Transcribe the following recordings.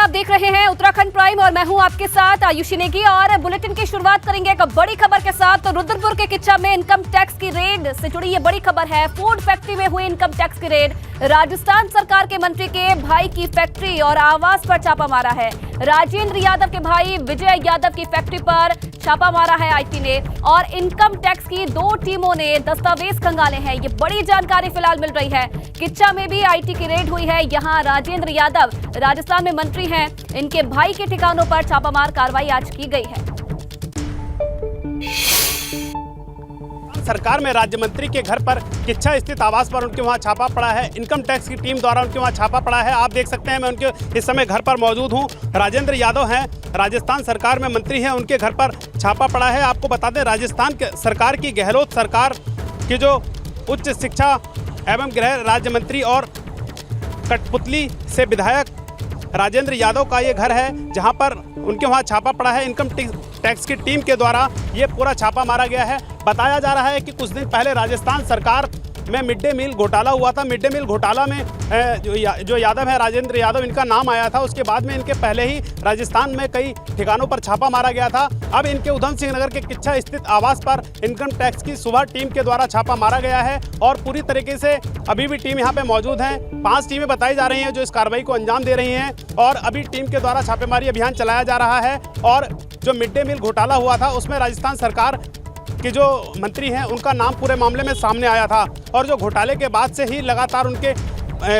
आप देख रहे हैं उत्तराखंड प्राइम और मैं हूं आपके साथ आयुषी नेगी और बुलेटिन की शुरुआत करेंगे एक बड़ी खबर के साथ। तो रुद्रपुर के किच्चा में इनकम टैक्स की रेड से जुड़ी ये बड़ी खबर है। फूड फैक्ट्री में हुई इनकम टैक्स की रेड। राजस्थान सरकार के मंत्री के भाई की फैक्ट्री और आवास पर छापा मारा है। राजेंद्र यादव के भाई विजय यादव की फैक्ट्री पर छापा मारा है आईटी ने और इनकम टैक्स की 2 टीमों ने दस्तावेज खंगाले हैं। ये बड़ी जानकारी फिलहाल मिल रही है। किच्चा में भी आईटी की रेड हुई है। यहाँ राजेंद्र यादव राजस्थान में मंत्री हैं, इनके भाई के ठिकानों पर छापामार कार्रवाई आज की गई है। सरकार में राज्य मंत्री के घर पर किच्छा स्थित आवास पर उनके वहां छापा पड़ा है। इनकम टैक्स की टीम द्वारा उनके वहां छापा पड़ा है। आप देख सकते हैं मैं उनके इस समय घर पर मौजूद हूं। राजेंद्र यादव हैं, राजस्थान सरकार में मंत्री हैं, उनके घर पर छापा पड़ा है। आपको बता दें राजस्थान सरकार की गहलोत सरकार की जो उच्च शिक्षा एवं गृह राज्य मंत्री और कठपुतली से विधायक राजेंद्र यादव का ये घर है, जहां पर उनके वहां छापा पड़ा है। इनकम टैक्स की टीम के द्वारा ये पूरा छापा मारा गया है। बताया जा रहा है कि कुछ दिन पहले राजस्थान सरकार में मिड डे मील घोटाला हुआ था। मिड डे मील घोटाला में जो यादव है राजेंद्र यादव, इनका नाम आया था। उसके बाद में इनके पहले ही राजस्थान में कई ठिकानों पर छापा मारा गया था। अब इनके उधम सिंह नगर के किच्छा स्थित आवास पर इनकम टैक्स की सुबह टीम के द्वारा छापा मारा गया है और पूरी तरीके से अभी भी टीम यहाँ पे मौजूद है। 5 टीमें बताई जा रही हैं जो इस कार्रवाई को अंजाम दे रही हैं और अभी टीम के द्वारा छापेमारी अभियान चलाया जा रहा है। और जो मिड डे मील घोटाला हुआ था उसमें राजस्थान सरकार कि जो मंत्री हैं उनका नाम पूरे मामले में सामने आया था और जो घोटाले के बाद से ही लगातार उनके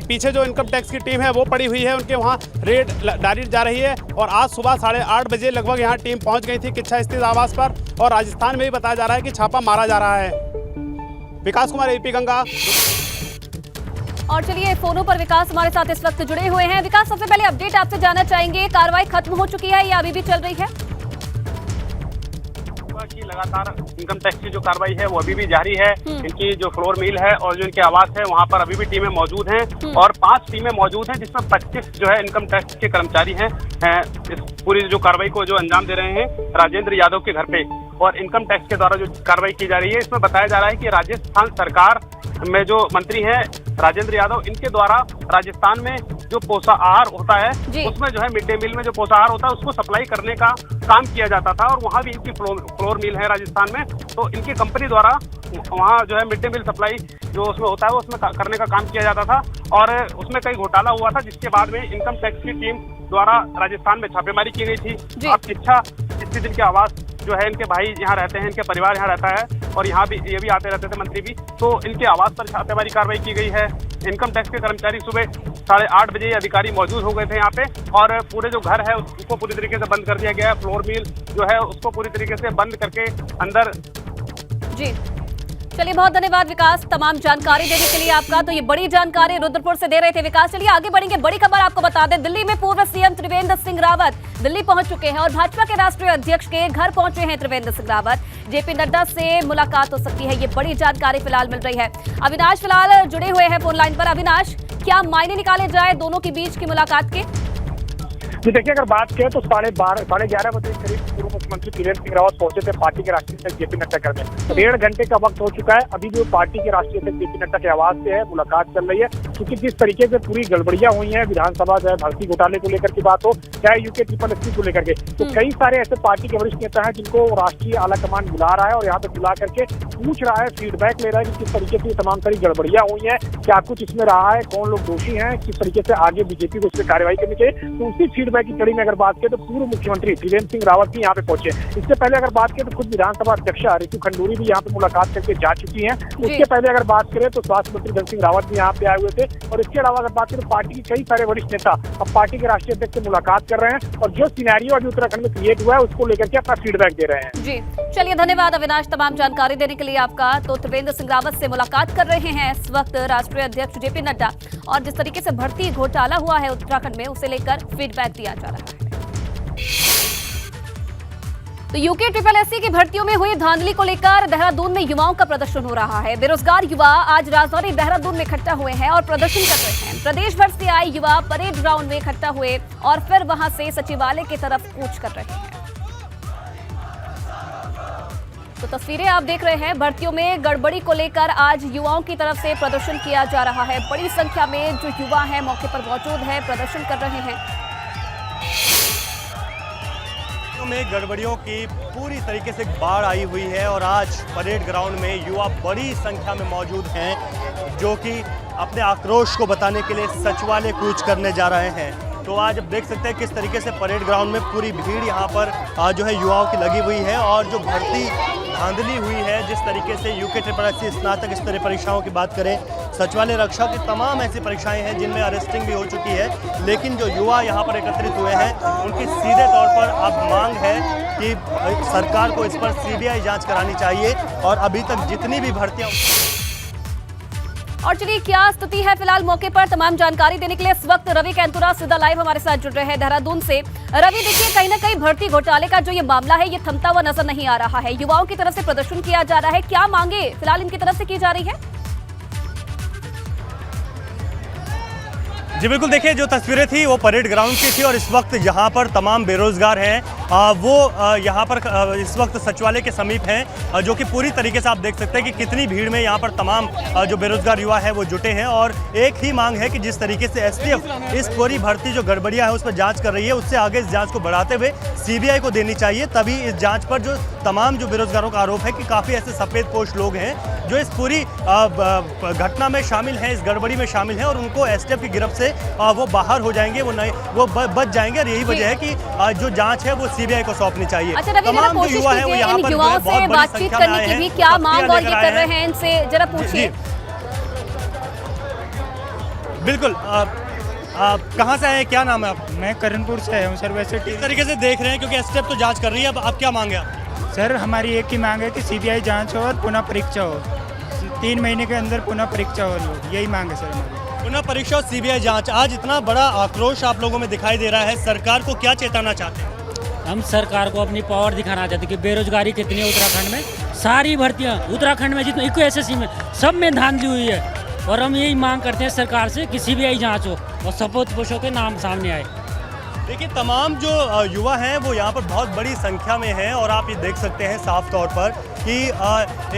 पीछे जो इनकम टैक्स की टीम है वो पड़ी हुई है। उनके वहाँ रेड डाली जा रही है और आज सुबह 8:30 बजे लगभग यहाँ टीम पहुँच गई थी किच्छा स्थित आवास पर और राजस्थान में भी बताया जा रहा है कि छापा मारा जा रहा है। विकास कुमार, एपी गंगा। और चलिए फोनों पर विकास हमारे साथ इस वक्त जुड़े हुए हैं। विकास, सबसे पहले अपडेट आपसे जानना चाहेंगे, कार्रवाई खत्म हो चुकी है या अभी भी चल रही है? की लगातार इनकम टैक्स की जो कार्रवाई है वो अभी भी जारी है। इनकी जो फ्लोर मिल है और जो इनके आवास है वहाँ पर अभी भी टीमें मौजूद हैं और 5 टीमें मौजूद हैं जिसमें 25 जो है इनकम टैक्स के कर्मचारी हैं। इस पूरी जो कार्रवाई को जो अंजाम दे रहे हैं राजेंद्र यादव के घर पे और इनकम टैक्स के द्वारा जो कार्रवाई की जा रही है इसमें बताया जा रहा है कि राजस्थान सरकार में जो मंत्री हैं राजेंद्र यादव, इनके द्वारा राजस्थान में जो पोषाहार होता है उसमें जो है मिड डे मील में जो पोषाहार होता है उसको सप्लाई करने का काम किया जाता था और वहाँ भी इनकी फ्लोर मिल है राजस्थान में। तो इनकी कंपनी द्वारा वहाँ जो है मिड डे मील सप्लाई जो उसमें होता है वो उसमें करने का काम किया जाता था और उसमें कई घोटाला हुआ था जिसके बाद में इनकम टैक्स की टीम द्वारा राजस्थान में छापेमारी की गई थी। अब किच्छा स्थित इनके आवास जो है, इनके भाई यहाँ रहते हैं, इनके परिवार यहाँ रहता है और यहाँ भी ये भी आते रहते थे मंत्री भी, तो इनके आवास पर छापेमारी कार्रवाई की गई है। इनकम टैक्स के कर्मचारी सुबह 8:30 बजे अधिकारी मौजूद हो गए थे यहाँ पे और पूरे जो घर है उसको पूरी तरीके से बंद कर दिया गया है। फ्लोर मिल जो है उसको पूरी तरीके से बंद करके अंदर। जी चलिए, बहुत धन्यवाद विकास तमाम जानकारी देने के लिए आपका। तो ये बड़ी जानकारी रुद्रपुर से दे रहे थे विकास। चलिए आगे बढ़ेंगे। बड़ी खबर आपको बता दें, दिल्ली में पूर्व सीएम त्रिवेंद्र सिंह रावत दिल्ली पहुंच चुके हैं और भाजपा के राष्ट्रीय अध्यक्ष के घर पहुंचे हैं त्रिवेंद्र सिंह रावत। जेपी नड्डा से मुलाकात हो सकती है, ये बड़ी जानकारी फिलहाल मिल रही है। अविनाश फिलहाल जुड़े हुए हैं फोन लाइन पर। अविनाश, क्या मायने निकाले जाए दोनों के बीच की मुलाकात के? जी देखिए, अगर बात करें तो 11:30 बजे करीब पूर्व मुख्यमंत्री त्रिवेंद्र सिंह रावत पहुंचे थे पार्टी के राष्ट्रीय अध्यक्ष जेपी नड्डा घर में। 1.5 घंटे का वक्त हो चुका है। अभी भी पार्टी के राष्ट्रीय अध्यक्ष जेपी नड्डा के आवास से है, मुलाकात चल रही है। क्योंकि जिस तरीके से पूरी गड़बड़ियां हुई हैं विधानसभा चाहे भर्ती घोटाले को लेकर की बात हो चाहे यूके SSS को लेकर के, तो कई सारे ऐसे पार्टी के वरिष्ठ नेता हैं जिनको राष्ट्रीय आला कमान बुला रहा है और यहाँ पे बुला करके पूछ रहा है, फीडबैक ले रहा है कि किस तरीके से तमाम सारी गड़बड़ियां हुई है, क्या कुछ इसमें रहा है, कौन लोग दोषी हैं, किस तरीके से आगे बीजेपी को इस पर कार्रवाई करनी चाहिए। तो उसी फीडबैक की कड़ी में अगर बात करें तो पूर्व मुख्यमंत्री त्रिवेंद्र सिंह रावत भी यहाँ पे पहुंचे। इससे पहले अगर बात करें तो खुद विधानसभा अध्यक्ष रितु खंडूरी भी यहाँ पे मुलाकात करके जा चुकी हैं। उसके पहले अगर बात करें तो स्वास्थ्य मंत्री धन सिंह रावत भी यहाँ पे आए हुए थे और इसके अलावा अगर बात करें तो पार्टी के कई सारे वरिष्ठ नेता अब पार्टी के राष्ट्रीय अध्यक्ष से मुलाकात कर रहे हैं और जो सिनेरियो अभी उत्तराखंड में क्रिएट हुआ है उसको लेकर के अपना फीडबैक दे रहे हैं। जी चलिए, धन्यवाद अविनाश तमाम जानकारी देने के लिए आपका। तो त्रिवेंद्र सिंह रावत से मुलाकात कर रहे हैं इस वक्त राष्ट्रीय अध्यक्ष जेपी नड्डा और जिस तरीके से भर्ती घोटाला हुआ है उत्तराखंड में उसे लेकर फीडबैक दिया जा रहा है। तो यूके SSS की भर्तियों में हुई धांधली को लेकर देहरादून में युवाओं का प्रदर्शन हो रहा है। बेरोजगार युवा आज राजधानी देहरादून में इकट्ठा हुए हैं और प्रदर्शन कर रहे हैं। प्रदेश भर से आए युवा परेड ग्राउंड में इकट्ठा हुए और फिर वहां से सचिवालय की तरफ कूच कर रहे हैं। तो तस्वीरें आप देख रहे हैं, भर्तियों में गड़बड़ी को लेकर आज युवाओं की तरफ से प्रदर्शन किया जा रहा है। बड़ी संख्या में जो युवा हैं मौके पर मौजूद है, प्रदर्शन कर रहे हैं। में गड़बड़ियों की पूरी तरीके से बाढ़ आई हुई है और आज परेड ग्राउंड में युवा बड़ी संख्या में मौजूद हैं जो कि अपने आक्रोश को बताने के लिए सचिवालय कूच करने जा रहे हैं। तो आज आप देख सकते हैं किस तरीके से परेड ग्राउंड में पूरी भीड़ यहाँ पर जो है युवाओं की लगी हुई है और जो भर्ती धांधली हुई है, जिस तरीके से यूके SSSC स्नातक स्तरीय परीक्षाओं की बात करें, सचिवालय रक्षा की तमाम ऐसी परीक्षाएं हैं जिनमें अरेस्टिंग भी हो चुकी है, लेकिन जो युवा यहाँ पर एकत्रित हुए हैं उनकी सीधे तौर पर अब मांग है कि सरकार को इस पर CBI जाँच करानी चाहिए और अभी तक जितनी भी भर्तियाँ। और चलिए क्या स्थिति है फिलहाल मौके पर, तमाम जानकारी देने के लिए इस वक्त रवि कैंतुरा सीधा लाइव हमारे साथ जुड़ रहे हैं देहरादून से। रवि, देखिए कहीं ना कहीं भर्ती घोटाले का जो ये मामला है ये थमता हुआ नजर नहीं आ रहा है। युवाओं की तरफ से प्रदर्शन किया जा रहा है, क्या मांगे फिलहाल इनकी तरफ से की जा रही है? जी बिल्कुल, देखिए जो तस्वीरें थी वो परेड ग्राउंड की थी और इस वक्त यहाँ पर तमाम बेरोजगार हैं वो यहाँ पर इस वक्त सचिवालय के समीप हैं, जो कि पूरी तरीके से आप देख सकते हैं कि कितनी भीड़ में यहाँ पर तमाम जो बेरोजगार युवा है वो जुटे हैं। और एक ही मांग है कि जिस तरीके से STF इस पूरी भर्ती जो गड़बड़ियाँ है उस पर जाँच कर रही है, उससे आगे इस जाँच को बढ़ाते हुए CBI को देनी चाहिए। तभी इस जाँच पर जो तमाम जो बेरोजगारों का आरोप है कि काफ़ी ऐसे सफ़ेद पोश लोग हैं जो इस पूरी घटना में शामिल हैं, इस गड़बड़ी में शामिल हैं और उनको STF की गिरफ्त से वो बाहर हो जाएंगे, वो बच जाएंगे। और यही वजह है कि जो जांच है वो CBI को सौंपनी चाहिए। अच्छा रवि, जरा कोशिश कीजिए इन युवाओं से बातचीत करने की भी, क्या मांग और ये कर रहे हैं इनसे जरा पूछिए। बिल्कुल, कहाँ से आए, क्या नाम है आप? मैं करणपुर से आया हूँ सर। वैसे किस तरीके से देख रहे हैं, क्योंकि STF तो जांच कर रही है, अब आप क्या मांगे? सर हमारी एक ही मांग है कि CBI जांच हो और पुनः परीक्षा हो, 3 महीने के अंदर पुनः परीक्षा हो, यही मांग है सर हमारी। पुनः परीक्षा और CBI जांच। आज इतना बड़ा आक्रोश आप लोगों में दिखाई दे रहा है, सरकार को क्या चेताना चाहते हैं? हम सरकार को अपनी पावर दिखाना चाहते हैं कि बेरोजगारी कितनी है उत्तराखंड में। सारी भर्तियां उत्तराखंड में जितनी SSC में सब में धांधली हुई है और हम यही मांग करते हैं सरकार से कि CBI जांच हो और सपोतपोषों के नाम सामने आए। देखिए तमाम जो युवा हैं वो यहाँ पर बहुत बड़ी संख्या में हैं और आप ये देख सकते हैं साफ तौर पर कि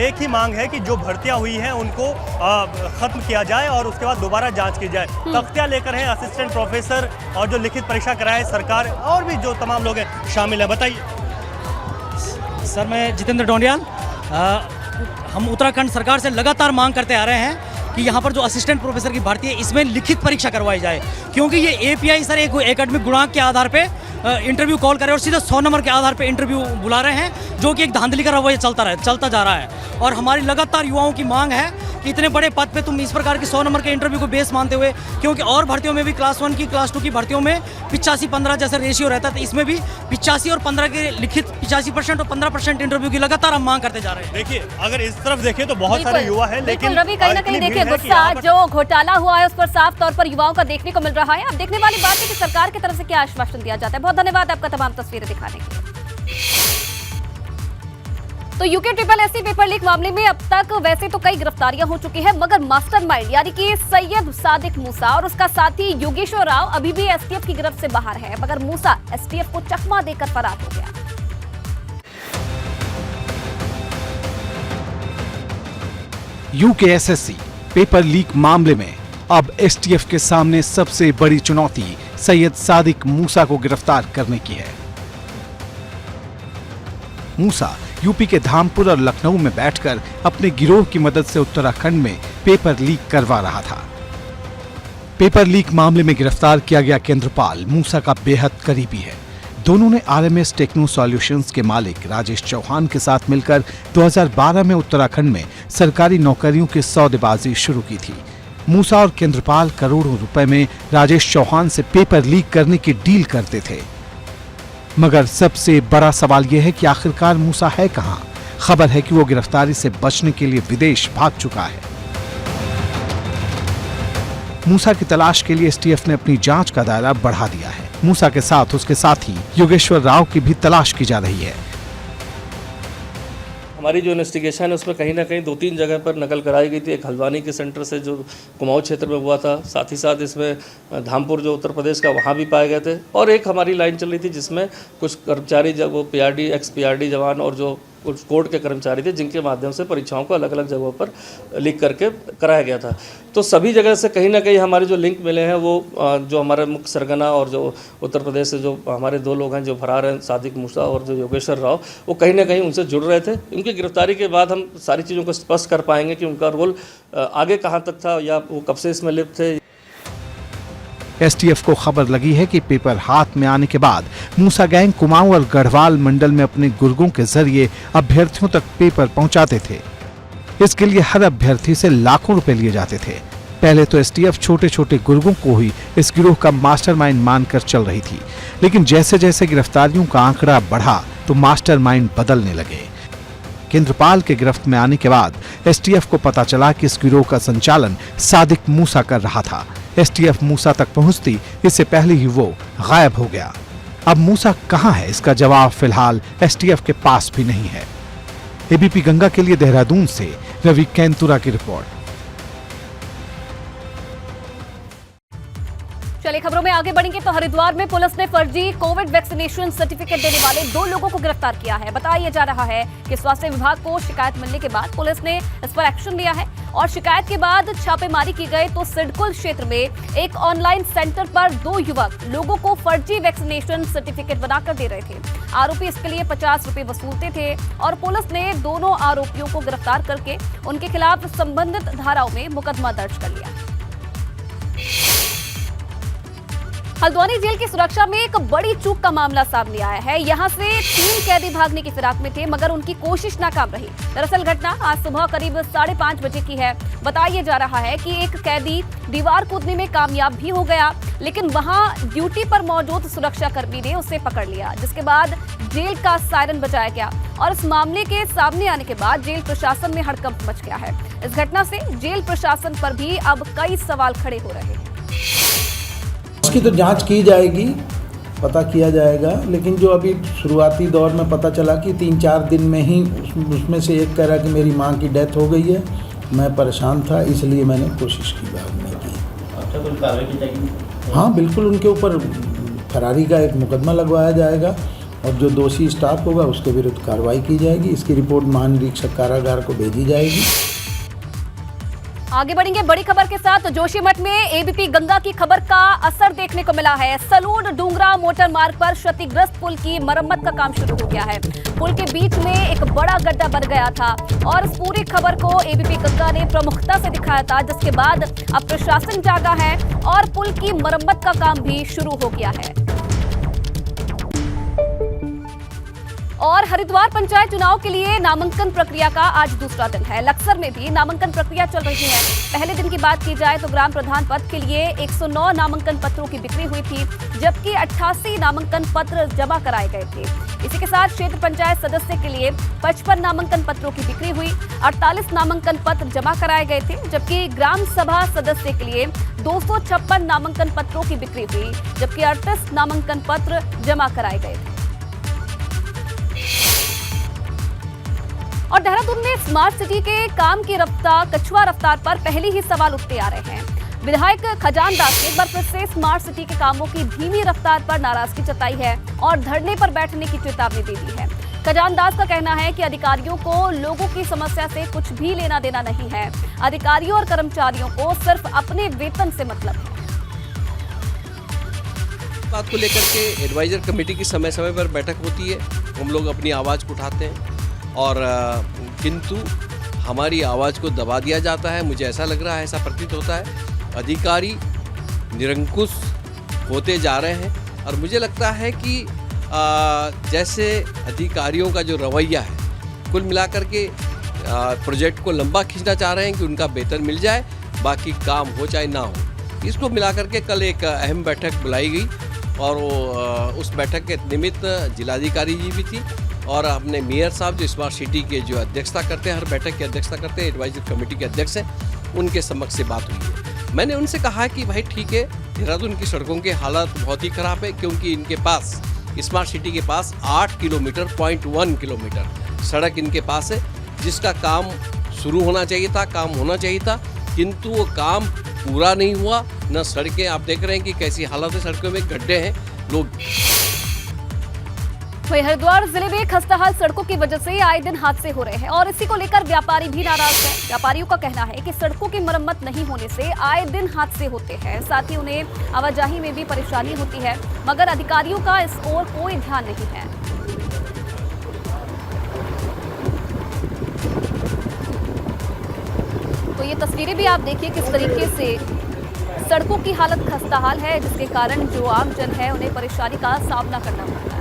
एक ही मांग है कि जो भर्तियाँ हुई हैं उनको ख़त्म किया जाए और उसके बाद दोबारा जांच की जाए। तख्तियाँ लेकर हैं असिस्टेंट प्रोफेसर और जो लिखित परीक्षा कराए सरकार और भी जो तमाम लोग हैं शामिल हैं। बताइए सर। मैं जितेंद्र डोंडियाल, हम उत्तराखंड सरकार से लगातार मांग करते आ रहे हैं कि यहाँ पर जो असिस्टेंट प्रोफेसर की भर्ती है इसमें लिखित परीक्षा करवाई जाए, क्योंकि ये API सर एक एकेडमिक गुणांक के आधार पे इंटरव्यू कॉल करे और सीधे 100 नंबर के आधार पे इंटरव्यू बुला रहे हैं, जो कि एक धांधली का रवैया चलता जा रहा है। और हमारी लगातार युवाओं की मांग है कि इतने बड़े पद पे तुम इस प्रकार के 100 नंबर के इंटरव्यू को बेस मानते हुए, क्योंकि और भर्तियों में भी क्लास 1 की क्लास 2 की भर्तियों में 85-15 जैसा रेशियो रहता है, तो इसमें भी 85 और 15 के लिखित 85% और 15% इंटरव्यू की लगातार हम मांग करते जा रहे हैं। देखिए अगर इस तरफ देखें तो बहुत सारे युवा है, लेकिन रवि कहीं ना कहीं देखिए गुस्सा जो घोटाला हुआ है उस पर साफ तौर पर युवाओं का देखने को मिल रहा है। अब देखने वाली बात है कि सरकार की तरफ से क्या आश्वासन दिया जाता है। बहुत धन्यवाद आपका तमाम तस्वीरें दिखाने के लिए। तो यूके SSSC पेपर लीक मामले में अब तक वैसे तो कई गिरफ्तारियां हो चुकी हैं, मगर मास्टरमाइंड यानी कि सैयद सादिक मूसा और उसका साथी योगेश्वर राव अभी भी STF की गिरफ्त से बाहर है, मगर मूसा STF को चकमा देकर फरार हो गया। यूके SSC पेपर लीक मामले में अब STF के सामने सबसे बड़ी चुनौती सैयद सादिक मूसा को गिरफ्तार करने की है। मूसा यूपी के धामपुर और लखनऊ में बैठकर अपने गिरोह की मदद से उत्तराखंड में पेपर लीक करवा रहा था। पेपर लीक मामले में गिरफ्तार किया गया केंद्रपाल मूसा का बेहद करीबी है। दोनों ने RMS टेक्नो सॉल्यूशंस के मालिक राजेश चौहान के साथ मिलकर 2012 में उत्तराखंड में सरकारी नौकरियों की सौदेबाजी शुरू की थी। मूसा और केंद्रपाल करोड़ों रुपए में राजेश चौहान से पेपर लीक करने की डील करते थे। मगर सबसे बड़ा सवाल यह है कि आखिरकार मूसा है कहां? खबर है कि वो गिरफ्तारी से बचने के लिए विदेश भाग चुका है। मूसा की तलाश के लिए STF ने अपनी जांच का दायरा बढ़ा दिया है। मूसा के साथ उसके साथी योगेश्वर राव की भी तलाश की जा रही है। हमारी जो इन्वेस्टिगेशन है उसमें कहीं ना कहीं 2-3 जगह पर नकल कराई गई थी। एक हल्द्वानी के सेंटर से जो कुमाऊं क्षेत्र में हुआ था, साथ ही साथ इसमें धामपुर जो उत्तर प्रदेश का वहाँ भी पाए गए थे, और एक हमारी लाइन चल रही थी जिसमें कुछ कर्मचारी जब वो PRD एक्स PRD जवान और जो कुछ कोर्ट के कर्मचारी थे जिनके माध्यम से परीक्षाओं को अलग अलग जगहों पर लीक करके कराया गया था। तो सभी जगह से कहीं ना कहीं हमारे जो लिंक मिले हैं वो जो हमारे मुख्य सरगना और जो उत्तर प्रदेश से जो हमारे 2 लोग हैं जो फरार हैं, सादिक मूसा और जो योगेश्वर राव, वो कहीं ना कहीं उनसे जुड़ रहे थे। उनकी गिरफ्तारी के बाद हम सारी चीज़ों को स्पष्ट कर पाएंगे कि उनका रोल आगे कहाँ तक था या वो कब से इसमें लिप्त थे। एसटीएफ को खबर लगी है कि पेपर हाथ में आने के बाद मूसा गैंग कुमाऊं और गढ़वाल मंडल में अपने गुर्गों के जरिए अभ्यर्थियों तक पेपर पहुंचाते थे। इसके लिए हर अभ्यर्थी से लाखों रुपए लिए जाते थे। पहले तो एसटीएफ छोटे छोटे गुर्गों को ही इस गिरोह का मास्टरमाइंड मानकर चल रही थी, लेकिन जैसे जैसे गिरफ्तारियों का आंकड़ा बढ़ा तो मास्टरमाइंड बदलने लगे। केंद्रपाल के गिरफ्त में आने के बाद एसटीएफ को पता चला कि इस गिरोह का संचालन सादिक मूसा कर रहा था। एसटीएफ मूसा तक पहुंचती इससे पहले ही वो गायब हो गया। अब मूसा कहां है, इसका जवाब फिलहाल एसटीएफ के पास भी नहीं है। एबीपी गंगा के लिए देहरादून से रवि कैंतुरा की रिपोर्ट। चलिए खबरों में आगे बढ़ेंगे तो हरिद्वार में पुलिस ने फर्जी कोविड वैक्सीनेशन सर्टिफिकेट देने वाले 2 लोगों को गिरफ्तार किया है। बताया जा रहा है कि स्वास्थ्य विभाग को शिकायत मिलने के बाद पुलिस ने इस पर एक्शन लिया है और शिकायत के बाद छापेमारी की गई तो सिडकुल क्षेत्र में एक ऑनलाइन सेंटर पर 2 युवक लोगों को फर्जी वैक्सीनेशन सर्टिफिकेट बनाकर दे रहे थे। आरोपी इसके लिए 50 रुपए वसूलते थे और पुलिस ने दोनों आरोपियों को गिरफ्तार करके उनके खिलाफ संबंधित धाराओं में मुकदमा दर्ज कर लिया। हल्द्वानी जेल की सुरक्षा में एक बड़ी चूक का मामला सामने आया है। यहां से 3 कैदी भागने की फिराक में थे मगर उनकी कोशिश नाकाम रही। दरअसल घटना आज सुबह करीब 5:30 बजे की है। बताया जा रहा है कि एक कैदी दीवार कूदने में कामयाब भी हो गया, लेकिन वहां ड्यूटी पर मौजूद सुरक्षा कर्मी ने उसे पकड़ लिया, जिसके बाद जेल का सायरन बजाया गया और इस मामले के सामने आने के बाद जेल प्रशासन में हड़कंप मच गया है। इस घटना से जेल प्रशासन पर भी अब कई सवाल खड़े हो रहे हैं। इसकी तो जांच की जाएगी, पता किया जाएगा, लेकिन जो अभी शुरुआती दौर में पता चला कि 3-4 दिन में ही उसमें से एक कह रहा कि मेरी मां की डेथ हो गई है, मैं परेशान था इसलिए मैंने कोशिश की भागने की। अच्छा, कोई कार्रवाई की जाएगी? हाँ बिल्कुल, उनके ऊपर फरारी का एक मुकदमा लगवाया जाएगा और जो दोषी स्टाफ होगा उसके विरुद्ध कार्रवाई की जाएगी। इसकी रिपोर्ट महानिरीक्षक कारागार को भेजी जाएगी। आगे बढ़ेंगे बड़ी खबर के साथ। जोशीमठ में एबीपी गंगा की खबर का असर देखने को मिला है। सलूड डूंगरा मोटर मार्ग पर क्षतिग्रस्त पुल की मरम्मत का काम शुरू हो गया है। पुल के बीच में एक बड़ा गड्ढा बन गया था और इस पूरी खबर को एबीपी गंगा ने प्रमुखता से दिखाया था, जिसके बाद अब प्रशासन जागा है और पुल की मरम्मत का काम भी शुरू हो गया है। और हरिद्वार पंचायत चुनाव के लिए नामांकन प्रक्रिया का आज दूसरा दिन है। लक्सर में भी नामांकन प्रक्रिया चल रही है। पहले दिन की बात की जाए तो ग्राम प्रधान पद के लिए 109 नामांकन पत्रों की बिक्री हुई थी, जबकि 88 नामांकन पत्र जमा कराए गए थे। इसी के साथ क्षेत्र पंचायत सदस्य के लिए 55 नामांकन पत्रों की बिक्री हुई, 48 नामांकन पत्र जमा कराए गए थे, जबकि ग्राम सभा सदस्य के लिए 256 नामांकन पत्रों की बिक्री हुई, जबकि 38 नामांकन पत्र जमा कराए गए थे। और देहरादून में स्मार्ट सिटी के काम की रफ्तार कछुआ रफ्तार पर पहले ही सवाल उठते आ रहे हैं। विधायक खजान दास ने एक बार फिर से स्मार्ट सिटी के कामों की धीमी रफ्तार पर नाराजगी जताई है और धरने पर बैठने की चेतावनी दे दी है। खजान दास का कहना है कि अधिकारियों को लोगों की समस्या से कुछ भी लेना देना नहीं है। अधिकारियों और कर्मचारियों को सिर्फ अपने वेतन से मतलब है। बात को लेकर के एडवाइजर कमेटी की समय समय पर बैठक होती है, हम लोग अपनी आवाज़ को उठाते हैं और किंतु हमारी आवाज़ को दबा दिया जाता है। मुझे ऐसा लग रहा है, ऐसा प्रतीत होता है अधिकारी निरंकुश होते जा रहे हैं और मुझे लगता है कि जैसे अधिकारियों का जो रवैया है, कुल मिलाकर के प्रोजेक्ट को लंबा खींचना चाह रहे हैं कि उनका वेतन मिल जाए, बाकी काम हो चाहे ना हो। इसको मिलाकर के कल एक अहम बैठक बुलाई गई और उस बैठक के निमित्त जिलाधिकारी जी भी थी और अपने मेयर साहब जो स्मार्ट सिटी के जो अध्यक्षता करते हैं, हर बैठक की अध्यक्षता करते हैं, एडवाइजरी कमेटी के अध्यक्ष हैं, उनके समक्ष से बात हुई है। मैंने उनसे कहा कि भाई ठीक है, देहरादून की सड़कों की हालत बहुत ही ख़राब है क्योंकि इनके पास स्मार्ट सिटी के पास 8 किलोमीटर 0.1 किलोमीटर सड़क इनके पास है, जिसका काम शुरू होना चाहिए था, काम होना चाहिए था, किंतु वो काम पूरा नहीं हुआ। न सड़कें, आप देख रहे हैं कि कैसी हालत है, सड़कों में गड्ढे हैं, लोग वहीं हरिद्वार जिले में खस्ताहाल सड़कों की वजह से आए दिन हादसे हो रहे हैं और इसी को लेकर व्यापारी भी नाराज हैं। व्यापारियों का कहना है कि सड़कों की मरम्मत नहीं होने से आए दिन हादसे होते हैं, साथ ही उन्हें आवाजाही में भी परेशानी होती है, मगर अधिकारियों का इस ओर कोई ध्यान नहीं है। तो ये तस्वीरें भी आप देखिए किस तरीके से सड़कों की हालत खस्ताहाल है, जिसके कारण जो आमजन है उन्हें परेशानी का सामना करना पड़ता है।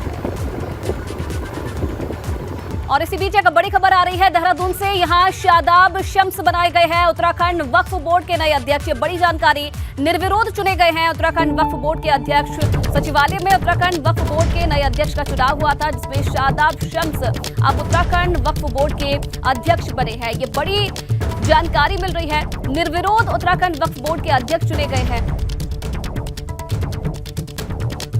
और इसी बीच एक बड़ी खबर आ रही है देहरादून से। यहाँ शादाब शम्स बनाए गए हैं उत्तराखंड वक्फ बोर्ड के नए अध्यक्ष। बड़ी जानकारी, निर्विरोध चुने गए हैं उत्तराखंड वक्फ बोर्ड के अध्यक्ष। सचिवालय में उत्तराखंड वक्फ बोर्ड के नए अध्यक्ष का चुनाव हुआ था, जिसमें शादाब शम्स अब उत्तराखंड वक्फ बोर्ड के अध्यक्ष बने हैं। ये बड़ी जानकारी मिल रही है, निर्विरोध उत्तराखंड वक्फ बोर्ड के अध्यक्ष चुने गए हैं।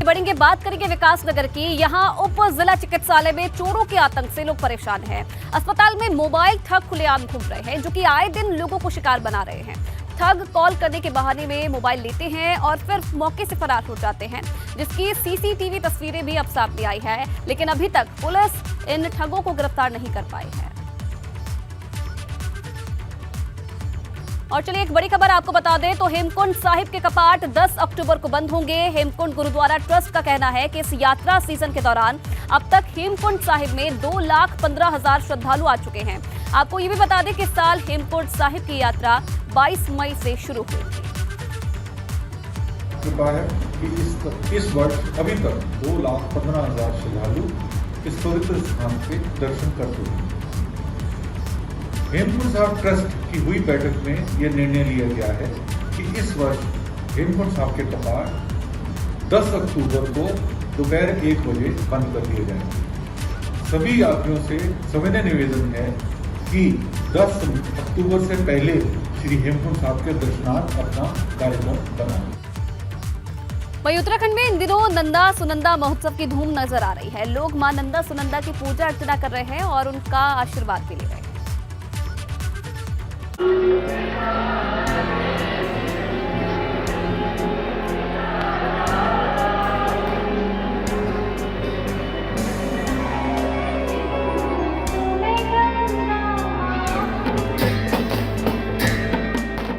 बढ़ेंगे, बात करेंगे विकासनगर की। यहाँ उप जिला चिकित्सालय में चोरों के आतंक से लोग परेशान हैं। अस्पताल में मोबाइल ठग खुलेआम घूम रहे हैं, जो कि आए दिन लोगों को शिकार बना रहे हैं। ठग कॉल करने के बहाने में मोबाइल लेते हैं और फिर मौके से फरार हो जाते हैं, जिसकी सीसीटीवी तस्वीरें भी अब सामने आई है, लेकिन अभी तक पुलिस इन ठगों को गिरफ्तार नहीं कर पाई है। और चलिए एक बड़ी खबर आपको बता दें तो हेमकुंड साहिब के कपाट 10 अक्टूबर को बंद होंगे। हेमकुंड गुरुद्वारा ट्रस्ट का कहना है कि इस यात्रा सीजन के दौरान अब तक हेमकुंड साहिब में 2,15,000 श्रद्धालु आ चुके हैं। आपको ये भी बता दें कि इस साल हेमकुंड साहिब की यात्रा 22 मई से शुरू हुई थी। है कि इस वर्ष अभी तक 2,15,000 श्रद्धालु इस पवित्र स्थान पे दर्शन कर चुके हैं। हेमकुंड साहिब ट्रस्ट की हुई बैठक में यह निर्णय लिया गया है कि इस वर्ष हेमकुंड साहिब के कपाट 10 अक्टूबर को दोपहर 1 बजे बंद कर दिए जाएंगे। सभी यात्रियों से सविनय निवेदन है कि 10 अक्टूबर से पहले श्री हेमकुंड साहिब के दर्शनार्थ अपना कार्यक्रम बनाएं। वहीं उत्तराखंड में इन दिनों नंदा सुनंदा महोत्सव की धूम नजर आ रही है। लोग मां नंदा सुनंदा की पूजा अर्चना कर रहे हैं और उनका आशीर्वाद भी ले रहे हैं।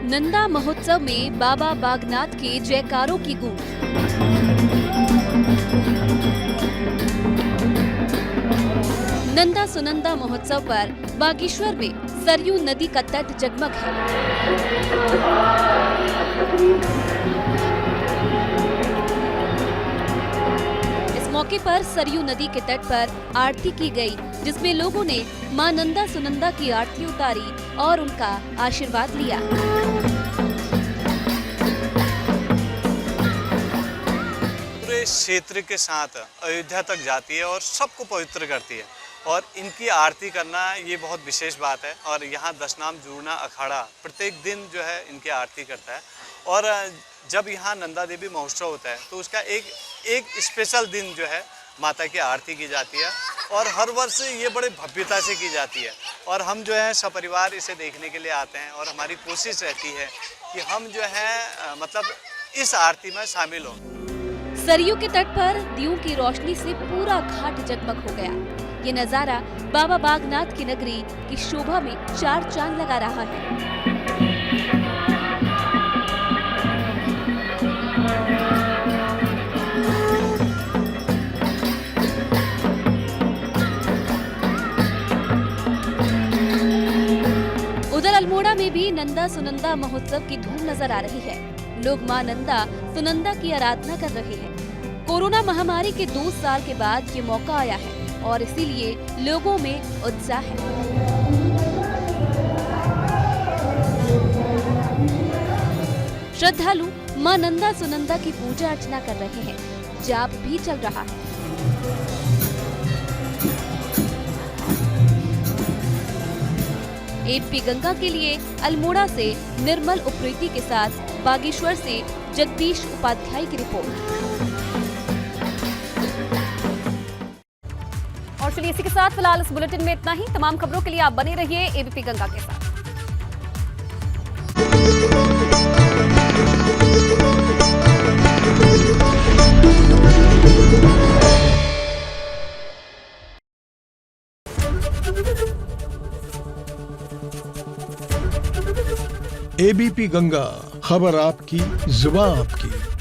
नंदा महोत्सव में बाबा बागनाथ के जयकारों की गूंज। नंदा सुनंदा महोत्सव पर बागेश्वर में सरयू नदी का तट जगमग है। इस मौके पर सरयू नदी के तट पर आरती की गई, जिसमें लोगों ने मां नंदा सुनंदा की आरती उतारी और उनका आशीर्वाद लिया। पूरे क्षेत्र के साथ अयोध्या तक जाती है और सबको पवित्र करती है और इनकी आरती करना ये बहुत विशेष बात है। और यहाँ दशनाम जुड़ना अखाड़ा प्रत्येक दिन जो है इनकी आरती करता है। और जब यहाँ नंदा देवी महोत्सव होता है तो उसका एक स्पेशल दिन जो है माता की आरती की जाती है और हर वर्ष ये बड़े भव्यता से की जाती है। और हम जो है सपरिवार इसे देखने के लिए आते हैं और हमारी कोशिश रहती है कि हम जो है मतलब इस आरती में शामिल हों। सरयू के तट पर दियों की रोशनी से पूरा घाट जगमग हो गया। ये नजारा बाबा बागनाथ की नगरी की शोभा में 4 चांद लगा रहा है। उधर अल्मोड़ा में भी नंदा सुनंदा महोत्सव की धूम नजर आ रही है। लोग मां नंदा सुनंदा की आराधना कर रहे हैं। कोरोना महामारी के 2 साल के बाद ये मौका आया है और इसीलिए लोगों में उत्साह है। श्रद्धालु मां नंदा सुनंदा की पूजा अर्चना कर रहे हैं। जाप भी चल रहा है। एपी गंगा के लिए अल्मोड़ा से निर्मल उप्रेती के साथ बागेश्वर से जगदीश उपाध्याय की रिपोर्ट। और चलिए इसी के साथ फिलहाल इस बुलेटिन में इतना ही। तमाम खबरों के लिए आप बने रहिए एबीपी गंगा के साथ। एबीपी गंगा, खबर आपकी, जुबान आपकी।